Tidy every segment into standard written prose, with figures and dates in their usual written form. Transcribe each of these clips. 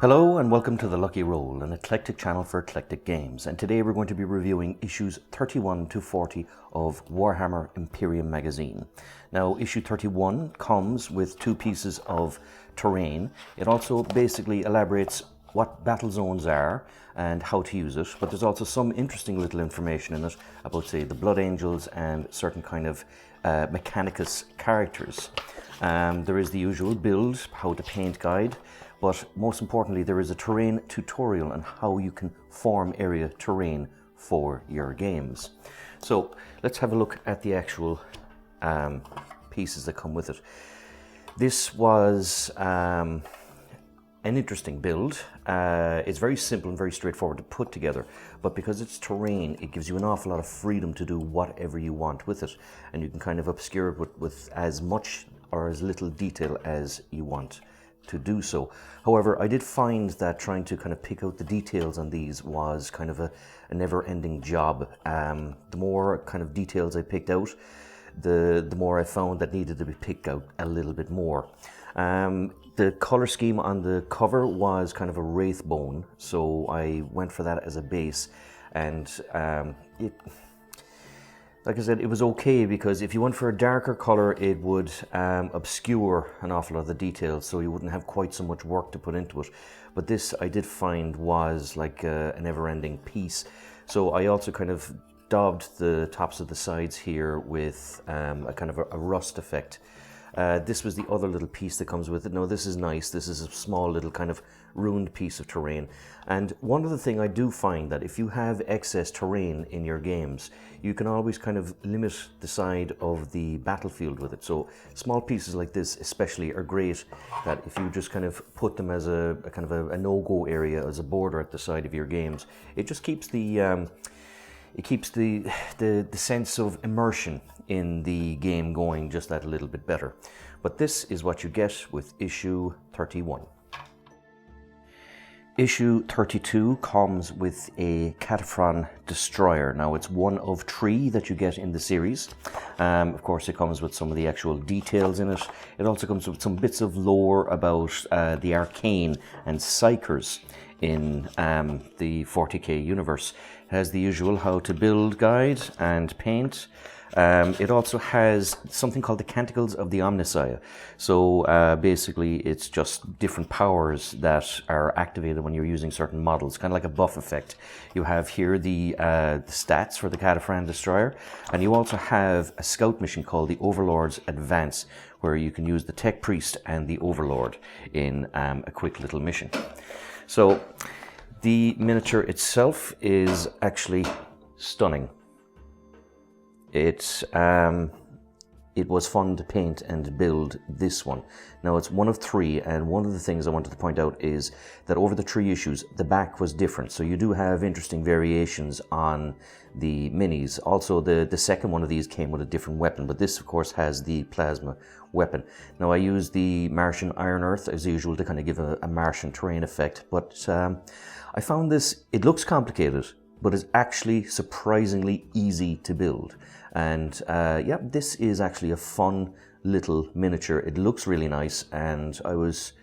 Hello and welcome to The Lucky Roll, an eclectic channel for eclectic games, and today we're going to be reviewing issues 31 to 40 of Warhammer Imperium magazine. Now, issue 31 comes with two pieces of terrain. It also basically elaborates what battle zones are and how to use it, but there's also some interesting little information in it about, say, the Blood Angels and certain kind of Mechanicus characters. There is the usual build, how to paint guide, but most importantly there is a terrain tutorial on how you can form area terrain for your games. So let's have a look at the actual pieces that come with it. This was an interesting build. It's very simple and very straightforward to put together, but because it's terrain, it gives you an awful lot of freedom to do whatever you want with it, and you can kind of obscure it with as much or as little detail as you want to do so. However, I did find that trying to kind of pick out the details on these was kind of a never-ending job. The more kind of details I picked out, the more I found that needed to be picked out a little bit more. The color scheme on the cover was kind of a wraith bone, so I went for that as a base, and like I said, it was okay because if you went for a darker color, it would obscure an awful lot of the details, so you wouldn't have quite so much work to put into it. But this I did find was like a never-ending piece. So I also kind of daubed the tops of the sides here with a kind of a rust effect. This was the other little piece that comes with it. Now this is nice. This is a small little kind of ruined piece of terrain. And one other thing I do find that if you have excess terrain in your games, you can always kind of limit the side of the battlefield with it. So small pieces like this especially are great, that if you just kind of put them as a kind of a no-go area, as a border at the side of your games, it just keeps the sense of immersion in the game going just that little bit better. But this is what you get with issue 31. Issue 32 comes with a Cataphrain Destroyer. Now it's one of 3 that you get in the series. Of course it comes with some of the actual details in it. It also comes with some bits of lore about the arcane and psychers in the 40k universe. It has the usual how to build guide and paint. It also has something called the Canticles of the Omnissiah. So basically it's just different powers that are activated when you're using certain models, kind of like a buff effect. You have here the stats for the Cataphrain Destroyer, and you also have a scout mission called the Overlord's Advance, where you can use the Tech Priest and the Overlord in a quick little mission. So the miniature itself is actually stunning. It was fun to paint and build this one. Now it's one of 3, and one of the things I wanted to point out is that over the 3 issues, the back was different. So you do have interesting variations on the minis. Also, the second one of these came with a different weapon, but this of course has the plasma weapon. Now I used the Martian Iron Earth as usual to kind of give a Martian terrain effect, but I found this, it looks complicated, but it's actually surprisingly easy to build. And yeah, this is actually a fun little miniature. It looks really nice, and I was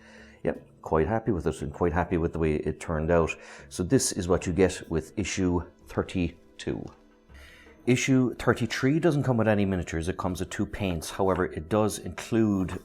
quite happy with it and quite happy with the way it turned out. So this is what you get with issue 32. Issue 33 doesn't come with any miniatures, it comes with 2 paints. However, it does include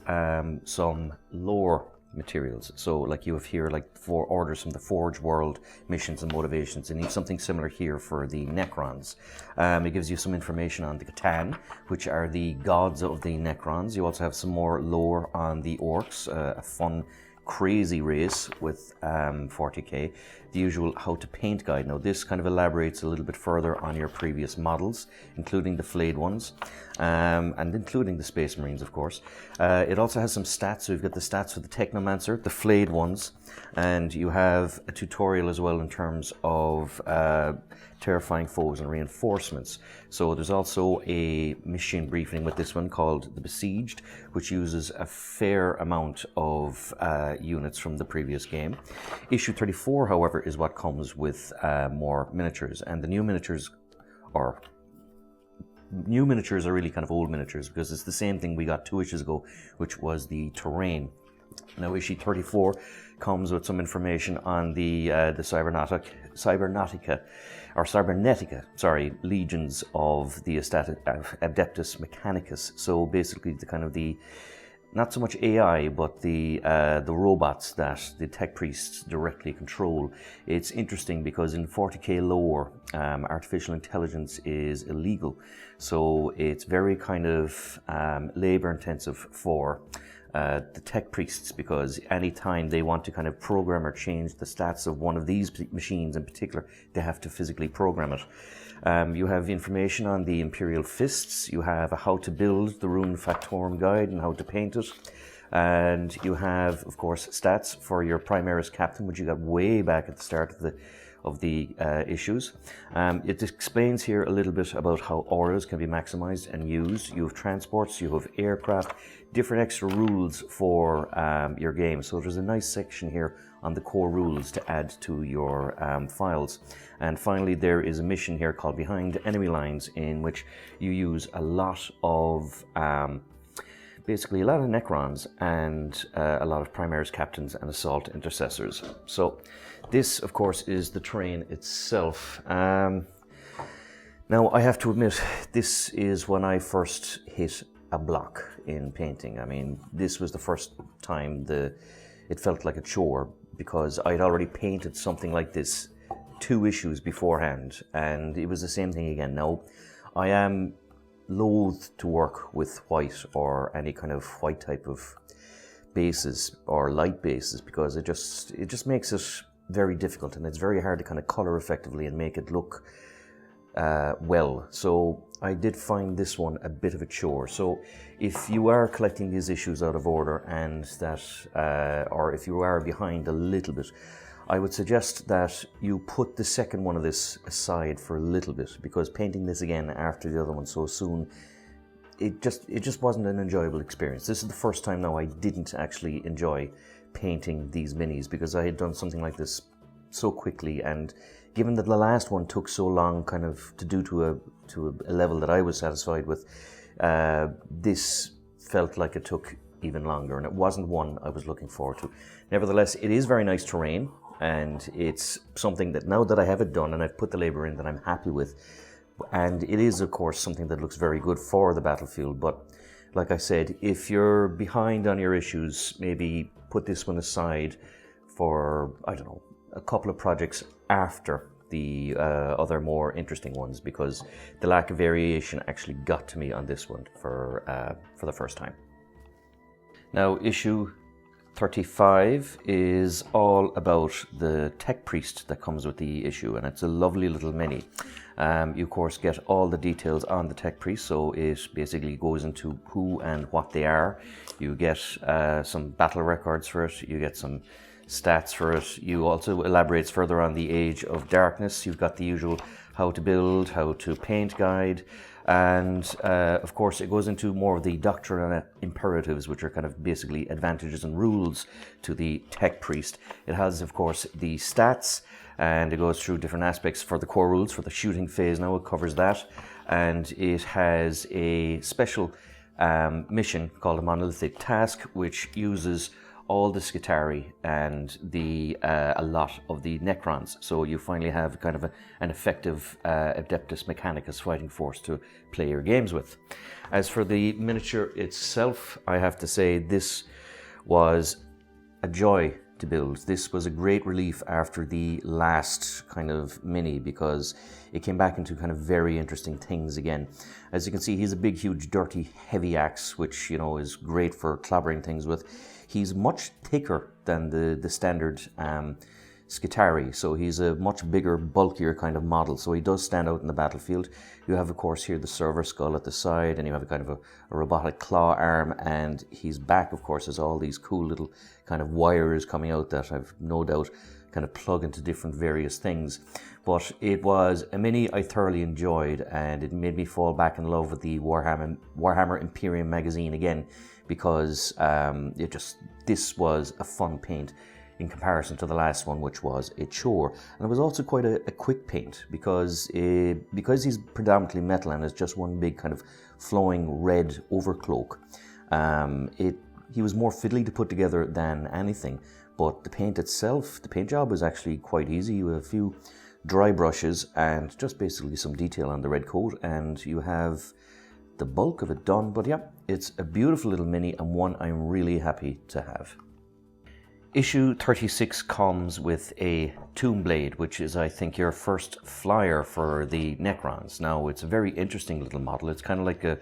some lore materials. So like you have here, like 4 orders from the Forge World, missions and motivations, and you have something similar here for the Necrons. It gives you some information on the Catan, which are the gods of the Necrons. You also have some more lore on the Orcs, a fun crazy race with 40k. The usual how to paint guide. Now this kind of elaborates a little bit further on your previous models, including the flayed ones, and including the Space Marines, of course. It also has some stats, so you've got the stats for the Technomancer, the flayed ones, and you have a tutorial as well in terms of terrifying foes and reinforcements. So there's also a mission briefing with this one called The Besieged, which uses a fair amount of units from the previous game. Issue 34, however, is what comes with more miniatures, and the new miniatures are really kind of old miniatures, because it's the same thing we got 2 issues ago, which was the terrain. Now, issue 34 comes with some information on the Cybernetica, legions of the Adeptus Mechanicus. So basically, not so much AI, but the robots that the tech priests directly control. It's interesting because in 40k lore, artificial intelligence is illegal, so it's very kind of labor intensive for the tech priests, because anytime they want to kind of program or change the stats of one of these machines in particular, they have to physically program it. You have information on the Imperial Fists, you have a how to build the Rune Factorum guide and how to paint it, and you have, of course, stats for your Primaris Captain, which you got way back at the start of the issues. It explains here a little bit about how auras can be maximized and used. You have transports, you have aircraft, different extra rules for your game. So there's a nice section here on the core rules to add to your files. And finally, there is a mission here called Behind Enemy Lines, in which you use a lot of basically a lot of Necrons and a lot of Primaris Captains and Assault Intercessors. So this, of course, is the terrain itself. Now, I have to admit, this is when I first hit a block in painting. I mean, this was the first time it felt like a chore, because I'd already painted something like this 2 issues beforehand, and it was the same thing again. Now, I am loath to work with white or any kind of white type of bases or light bases, because it just makes it very difficult, and it's very hard to kind of color effectively and make it look well. So I did find this one a bit of a chore. So if you are collecting these issues out of order, and or if you are behind a little bit, I would suggest that you put the second one of this aside for a little bit, because painting this again after the other one so soon, it just wasn't an enjoyable experience. This is the first time now I didn't actually enjoy painting these minis, because I had done something like this so quickly, and given that the last one took so long kind of to do to a level that I was satisfied with, this felt like it took even longer, and it wasn't one I was looking forward to. Nevertheless, it is very nice terrain, and it's something that now that I have it done and I've put the labor in, that I'm happy with. And it is, of course, something that looks very good for the battlefield. But like I said, if you're behind on your issues, maybe put this one aside for, I don't know, a couple of projects after the other more interesting ones, because the lack of variation actually got to me on this one for the first time. Now, issue 35 is all about the tech priest that comes with the issue, and it's a lovely little mini. You of course get all the details on the tech priest, so it basically goes into who and what they are. You get some battle records for it, you get some stats for it. You also elaborates further on the Age of Darkness. You've got the usual how to build, how to paint guide, and of course it goes into more of the doctrine and imperatives, which are kind of basically advantages and rules to the tech priest. It has, of course, the stats, and it goes through different aspects for the core rules for the shooting phase. Now it covers that, and it has a special mission called a monolithic task, which uses all the Scutari and a lot of the Necrons. So you finally have kind of an effective Adeptus Mechanicus fighting force to play your games with. As for the miniature itself, I have to say this was a joy to build. This was a great relief after the last kind of mini, because it came back into kind of very interesting things again. As you can see, he's a big, huge, dirty, heavy axe, which, you know, is great for clobbering things with. He's much thicker than the standard Scutari, so he's a much bigger, bulkier kind of model, so he does stand out in the battlefield. You have, of course, here the server skull at the side, and you have a kind of a robotic claw arm, and his back, of course, has all these cool little kind of wires coming out that I've no doubt kind of plug into different various things. But it was a mini I thoroughly enjoyed, and it made me fall back in love with the Warhammer Imperium magazine again, because this was a fun paint in comparison to the last one, which was a chore. And it was also quite a quick paint, because he's predominantly metal and it's just one big kind of flowing red overcloak. It he was more fiddly to put together than anything, but the paint itself, the paint job was actually quite easy. You have a few dry brushes and just basically some detail on the red coat, and you have the bulk of it done. But yeah, it's a beautiful little mini and one I'm really happy to have. Issue 36 comes with a tomb blade, which is, I think, your first flyer for the Necrons. Now, it's a very interesting little model. It's kind of like a,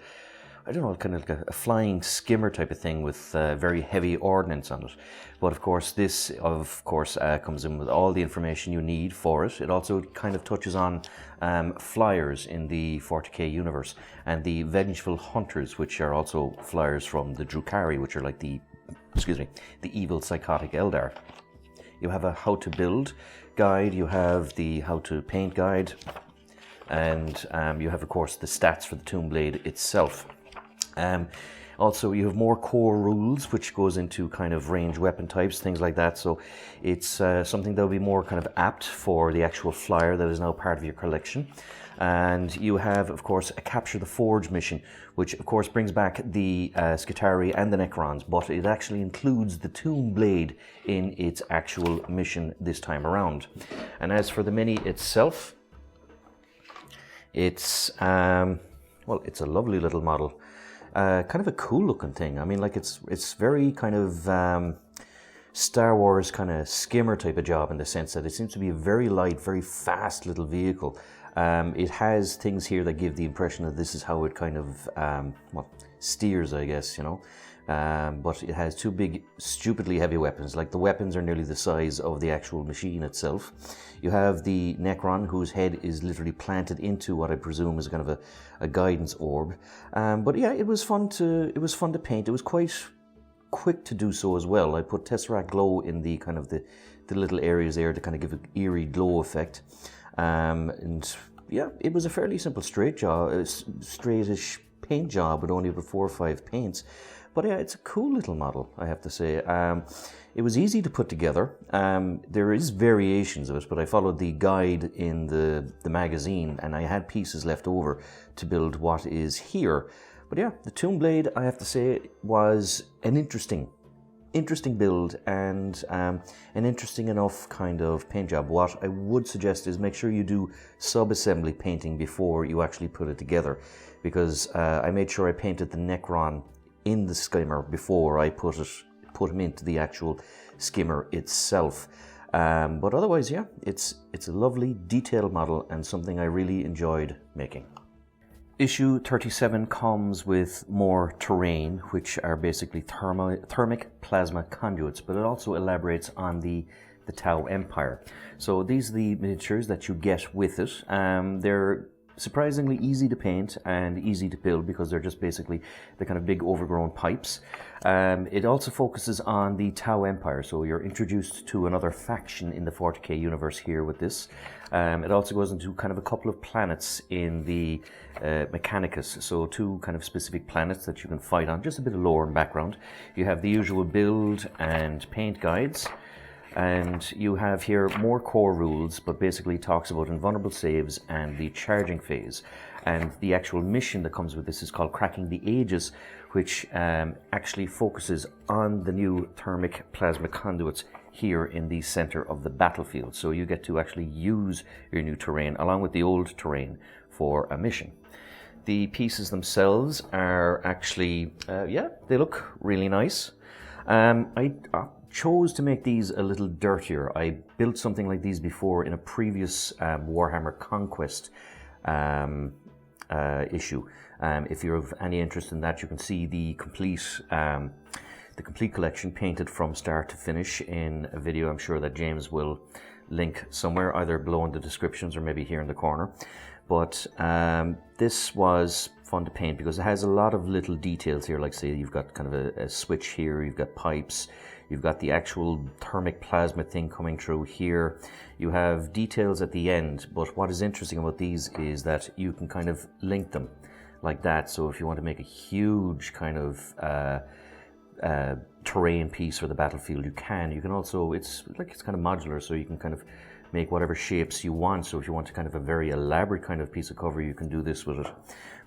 I don't know, kind of like a flying skimmer type of thing with very heavy ordnance on it. But of course, this, comes in with all the information you need for it. It also kind of touches on flyers in the 40k universe, and the Vengeful Hunters, which are also flyers from the Drukhari, which are like the evil psychotic Eldar. You have a how to build guide, you have the how to paint guide, and you have, of course, the stats for the tomb blade itself. Also, you have more core rules, which goes into kind of range weapon types, things like that. So it's something that will be more kind of apt for the actual flyer that is now part of your collection. And you have, of course, a Capture the Forge mission, which, of course, brings back the Skitarii and the Necrons, but it actually includes the Tomb Blade in its actual mission this time around. And as for the mini itself, it's, well, it's a lovely little model. Kind of a cool looking thing. I mean, like, it's very kind of Star Wars kind of skimmer type of job, in the sense that it seems to be a very light, very fast little vehicle. It has things here that give the impression that this is how it kind of, well, steers, I guess, you know. But it has two big, stupidly heavy weapons. Like, the weapons are nearly the size of the actual machine itself. You have the Necron, whose head is literally planted into what I presume is kind of a guidance orb. But yeah, it was fun to paint. It was quite quick to do so as well. I put Tesseract Glow in the kind of the little areas there to kind of give an eerie glow effect. And yeah, it was a fairly simple straightish paint job with only about 4 or 5 paints. But yeah, it's a cool little model, I have to say. It was easy to put together. There is variations of it, but I followed the guide in the magazine, and I had pieces left over to build what is here. But yeah, the Tomb Blade, I have to say, was an interesting build, and an interesting enough kind of paint job. What I would suggest is make sure you do sub-assembly painting before you actually put it together, because I made sure I painted the Necron in the skimmer before I put him into the actual skimmer itself. But otherwise, yeah, it's a lovely detailed model and something I really enjoyed making. Issue 37 comes with more terrain, which are basically thermic plasma conduits, but it also elaborates on the Tau Empire. So these are the miniatures that you get with it. They're surprisingly easy to paint and easy to build, because they're just basically the kind of big overgrown pipes. It also focuses on the Tau Empire, so you're introduced to another faction in the 40k universe here with this. It also goes into kind of a couple of planets in the Mechanicus, so 2 kind of specific planets that you can fight on. Just a bit of lore and background. You have the usual build and paint guides, and you have here more core rules, but basically talks about invulnerable saves and the charging phase. And the actual mission that comes with this is called Cracking the Ages, which actually focuses on the new thermic plasma conduits here in the center of the battlefield. So you get to actually use your new terrain along with the old terrain for a mission. The pieces themselves are actually, yeah, they look really nice. I chose to make these a little dirtier. I built something like these before in a previous Warhammer Conquest issue. If you're of any interest in that, you can see the complete collection painted from start to finish in a video I'm sure that James will link somewhere, either below in the descriptions or maybe here in the corner. But this was fun to paint because it has a lot of little details here. Like, say, you've got kind of a switch here, you've got pipes, you've got the actual thermic plasma thing coming through here. You have details at the end, but what is interesting about these is that you can kind of link them like that. So if you want to make a huge kind of terrain piece for the battlefield, you can. You can also, it's kind of modular, so you can kind of make whatever shapes you want. So if you want to kind of a very elaborate kind of piece of cover, you can do this with it.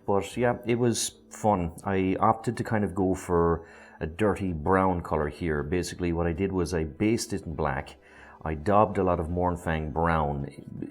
But yeah, it was fun. I opted to kind of go for a dirty brown color here. Basically what I did was I based it in black. I daubed a lot of Mornfang brown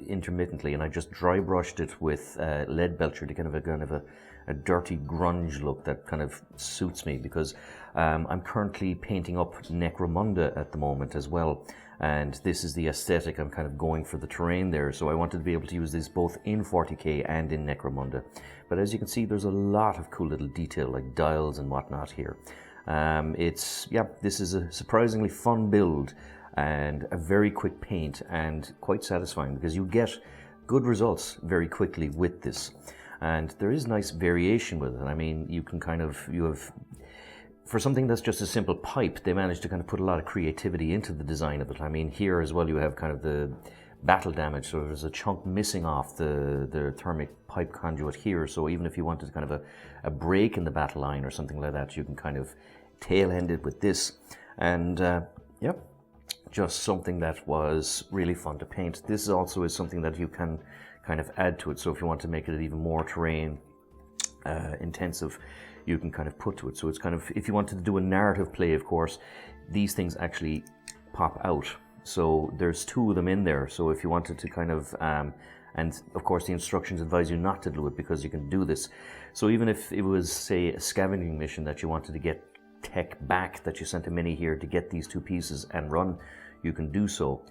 intermittently, and I just dry brushed it with lead belcher to kind of a dirty grunge look that kind of suits me, because I'm currently painting up Necromunda at the moment as well, and this is the aesthetic I'm kind of going for the terrain there, so I wanted to be able to use this both in 40k and in Necromunda. But as you can see, there's a lot of cool little detail like dials and whatnot here. This is a surprisingly fun build and a very quick paint and quite satisfying, because you get good results very quickly with this. And there is nice variation with it. I mean, you have, for something that's just a simple pipe, they managed to kind of put a lot of creativity into the design of it. I mean, here as well you have kind of the battle damage, so there's a chunk missing off the thermic pipe conduit here, so even if you wanted kind of a break in the battle line or something like that, you can kind of tail end it with this. And just something that was really fun to paint. This also is something that you can kind of add to it, so if you want to make it even more terrain intensive, you can kind of put to it. So it's kind of, if you wanted to do a narrative play, of course, these things actually pop out. So there's 2 of them in there, so if you wanted to kind of, and of course the instructions advise you not to do it because you can do this. So even if it was, say, a scavenging mission that you wanted to get tech back, that you sent a mini here to get these 2 pieces and run, you can do so.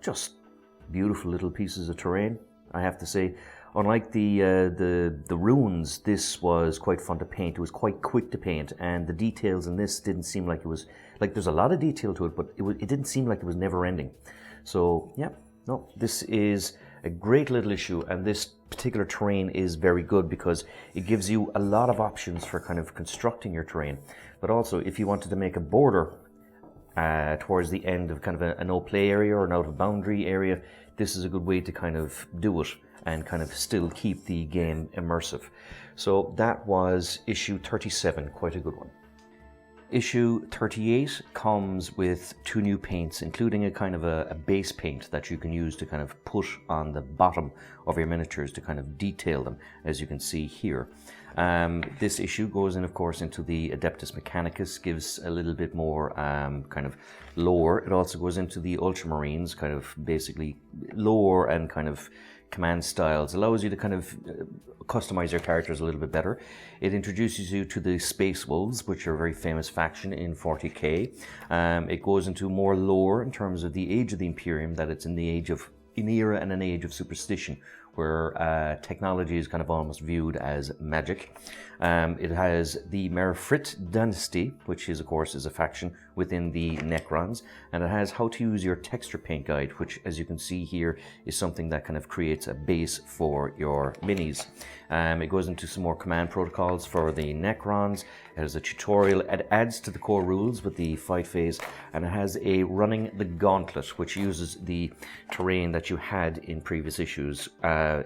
Just beautiful little pieces of terrain, I have to say. Unlike the ruins, this was quite fun to paint. It was quite quick to paint, and the details in this didn't seem like it was, like, there's a lot of detail to it, but it didn't seem like it was never ending. So yeah, no, this is a great little issue, and this particular terrain is very good because it gives you a lot of options for kind of constructing your terrain. But also, if you wanted to make a border towards the end of kind of a no play area or an out of boundary area, this is a good way to kind of do it and kind of still keep the game immersive. So that was issue 37, quite a good one. Issue 38 comes with 2 new paints, including a kind of a base paint that you can use to kind of put on the bottom of your miniatures to kind of detail them, as you can see here. This issue goes in, of course, into the Adeptus Mechanicus, gives a little bit more kind of lore. It also goes into the Ultramarines, kind of basically lore and kind of command styles, allows you to kind of customize your characters a little bit better. It introduces you to the Space Wolves, which are a very famous faction in 40k. It goes into more lore in terms of the age of the Imperium, that it's in the era and an age of superstition, where technology is kind of almost viewed as magic. It has the Merifrit dynasty, which is, of course, is a faction within the Necrons, and it has how to use your texture paint guide, which, as you can see here, is something that kind of creates a base for your minis. It goes into some more command protocols for the Necrons. It has a tutorial. It adds to the core rules with the fight phase, and it has a running the gauntlet, which uses the terrain that you had in previous issues,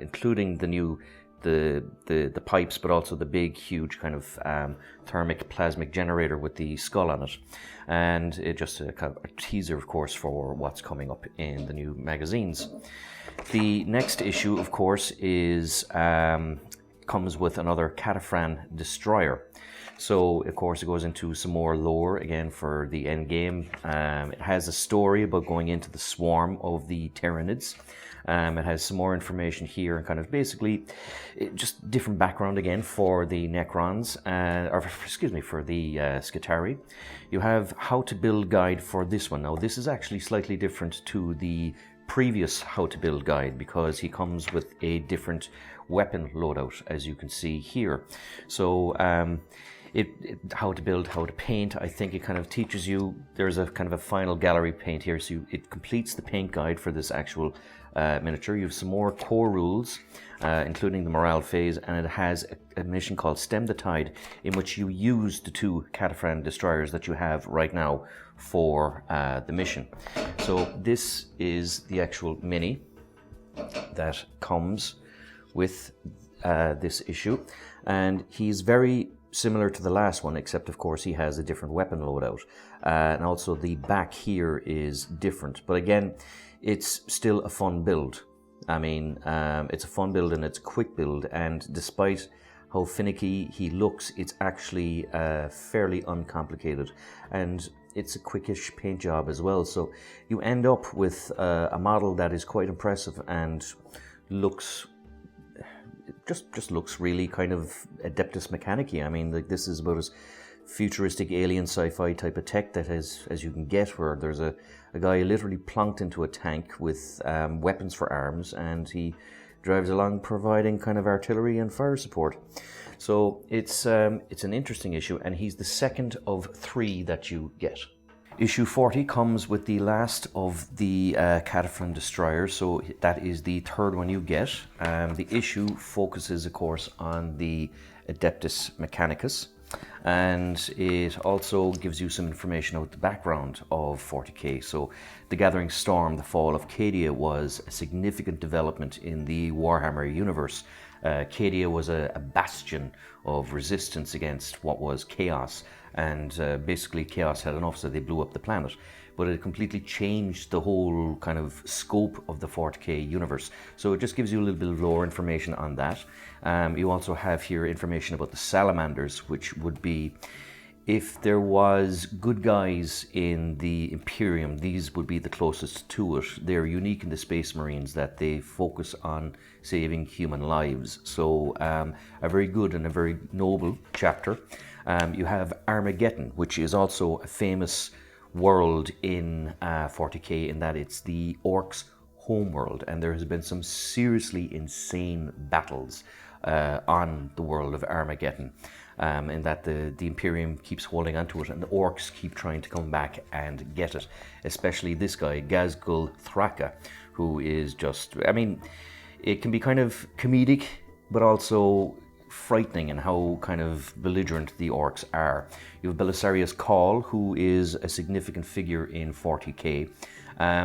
including the new the pipes, but also the big, huge kind of thermic plasmic generator with the skull on it. And it just a kind of a teaser, of course, for what's coming up in the new magazines. The next issue, of course, is comes with another Cataphrain Destroyer. So, of course, it goes into some more lore, again, for the end game. It has a story about going into the swarm of the Tyranids. It has some more information here and kind of basically just different background again for the Necrons, for the Skitarii. You have how to build guide for this one. Now, this is actually slightly different to the previous how to build guide because he comes with a different weapon loadout, as you can see here. So, how to build, how to paint, I think it kind of teaches you, there's a kind of a final gallery paint here, so it completes the paint guide for this actual miniature. You have some more core rules, including the morale phase, and it has a mission called Stem the Tide, in which you use the 2 Cataphrain Destroyers that you have right now for the mission. So this is the actual mini that comes with this issue, and he's very similar to the last one, except of course he has a different weapon loadout, and also the back here is different, but again, it's still a fun build. I mean, it's a fun build and it's a quick build, and despite how finicky he looks. It's actually fairly uncomplicated, and it's a quickish paint job as well. So you end up with a model that is quite impressive and looks just looks really kind of Adeptus Mechanica-y. I mean, like, this is about as futuristic alien sci-fi type of tech that as you can get, where there's a guy literally plonked into a tank with weapons for arms, and he drives along providing kind of artillery and fire support. So it's an interesting issue, and he's the second of 3 that you get. Issue 40 comes with the last of the Cataphrain Destroyers, so that is the 3rd one you get. The issue focuses, of course, on the Adeptus Mechanicus, and it also gives you some information about the background of 40k. So the Gathering Storm, the fall of Cadia, was a significant development in the Warhammer universe. Cadia was a bastion of resistance against what was chaos, and basically chaos had enough, so they blew up the planet. But it completely changed the whole kind of scope of the 40k universe. So it just gives you a little bit of lore information on that. You also have here information about the salamanders, which would be, if there was good guys in the Imperium, these would be the closest to it. They're unique in the Space Marines that they focus on saving human lives. So a very good and a very noble chapter. You have Armageddon, which is also a famous world in 40k, in that it's the orcs' homeworld, and there has been some seriously insane battles on the world of Armageddon, in that the Imperium keeps holding onto it, and the orcs keep trying to come back and get it, especially this guy, Gazgul Thraka, who is just, I mean, it can be kind of comedic, but also frightening in how kind of belligerent the orcs are. You have Belisarius Cawl, who is a significant figure in 40k.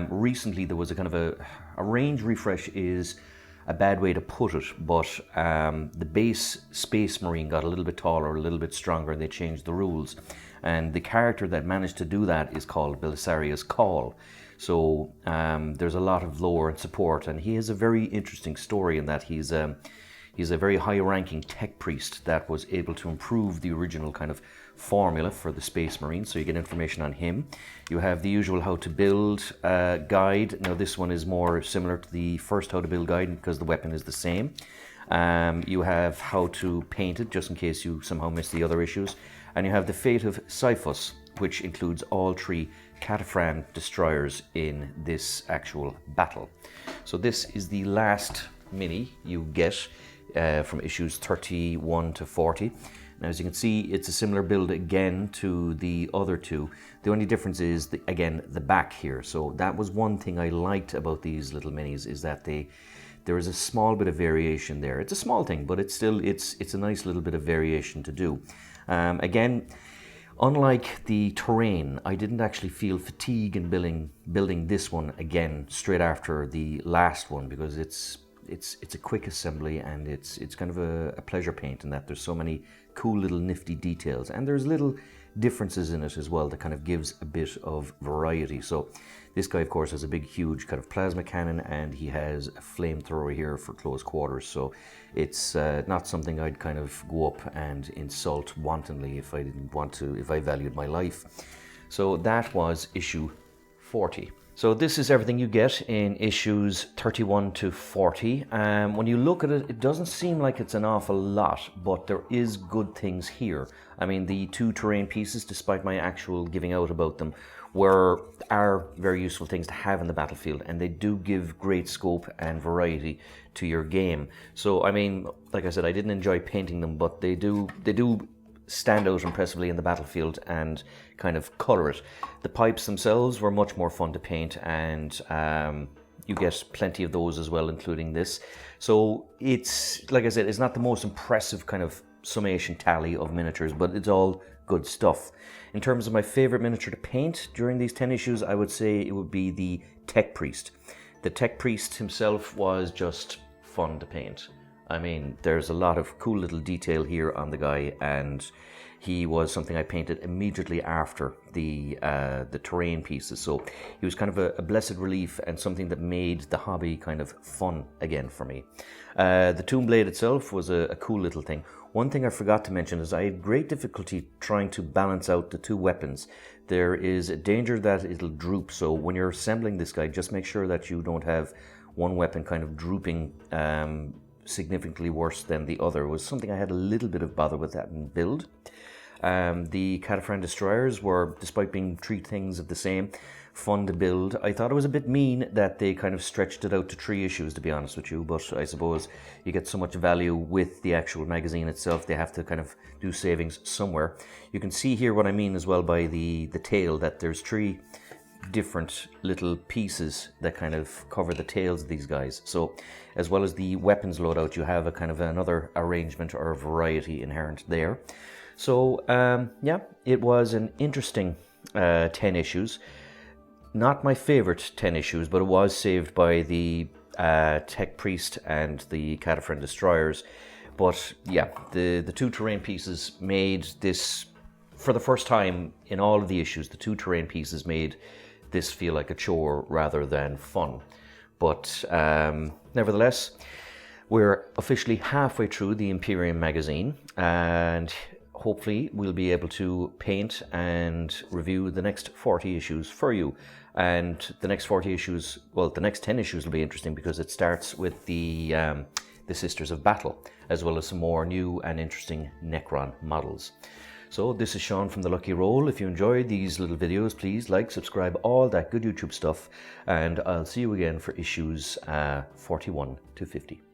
Recently there was a kind of a range refresh is a bad way to put it, but the base Space Marine got a little bit taller, a little bit stronger, and they changed the rules. And the character that managed to do that is called Belisarius Cawl. So there's a lot of lore and support, and he has a very interesting story in that he's a very high-ranking tech priest that was able to improve the original kind of formula for the Space Marine, so you get information on him. You have the usual how to build guide. Now this one is more similar to the first how to build guide because the weapon is the same. You have how to paint it, just in case you somehow missed the other issues. And you have the fate of Siphus, which includes all 3 Cataphrain Destroyers in this actual battle. So this is the last mini you get from issues 31 to 40. Now, as you can see, it's a similar build again to the other 2. The only difference is, again, the back here. So that was one thing I liked about these little minis, is that there is a small bit of variation there. It's a small thing, but it's still it's a nice little bit of variation to do. Again, unlike the terrain, I didn't actually feel fatigue in building this one again straight after the last one, because it's a quick assembly, and it's kind of a pleasure paint in that there's so many cool little nifty details, and there's little differences in it as well that kind of gives a bit of variety. So this guy, of course, has a big huge kind of plasma cannon, and he has a flamethrower here for close quarters, so it's not something I'd kind of go up and insult wantonly if I didn't want to, if I valued my life. So that was issue 40. So this is everything you get in issues 31 to 40. When you look at it, it doesn't seem like it's an awful lot, but there is good things here. I mean, the 2 terrain pieces, despite my actual giving out about them, are very useful things to have in the battlefield, and they do give great scope and variety to your game. So, I mean, like I said, I didn't enjoy painting them, but they do stand out impressively in the battlefield and kind of colour it. The pipes themselves were much more fun to paint, and you get plenty of those as well, including this. So it's, like I said, it's not the most impressive kind of summation tally of miniatures, but it's all good stuff. In terms of my favourite miniature to paint during these 10 issues, I would say it would be the Tech Priest. The Tech Priest himself was just fun to paint. I mean, there's a lot of cool little detail here on the guy, and he was something I painted immediately after the terrain pieces. So he was kind of a blessed relief and something that made the hobby kind of fun again for me. The Tomb Blade itself was a cool little thing. One thing I forgot to mention is I had great difficulty trying to balance out the two weapons. There is a danger that it'll droop, so when you're assembling this guy, just make sure that you don't have one weapon kind of drooping significantly worse than the other. It was something I had a little bit of bother with that in build. The Cataphrain Destroyers were, despite being three things of the same, fun to build. I thought it was a bit mean that they kind of stretched it out to 3 issues, to be honest with you, but I suppose you get so much value with the actual magazine itself, they have to kind of do savings somewhere. You can see here what I mean as well by the tail, that there's 3 different little pieces that kind of cover the tails of these guys. So as well as the weapons loadout, you have a kind of another arrangement or variety inherent there. So yeah, it was an interesting 10 issues. Not my favorite 10 issues, but it was saved by the Tech Priest and the Cataphrain Destroyers. But yeah, the 2 terrain pieces made this, for the first time in all of the issues, the 2 terrain pieces made this feel like a chore rather than fun. But nevertheless, we're officially halfway through the Imperium magazine, and hopefully we'll be able to paint and review the next 40 issues for you. And the next 40 issues, well, the next 10 issues will be interesting because it starts with the Sisters of Battle, as well as some more new and interesting Necron models. So this is Sean from The Lucky Roll. If you enjoyed these little videos, please like, subscribe, all that good YouTube stuff, and I'll see you again for issues 41 to 50.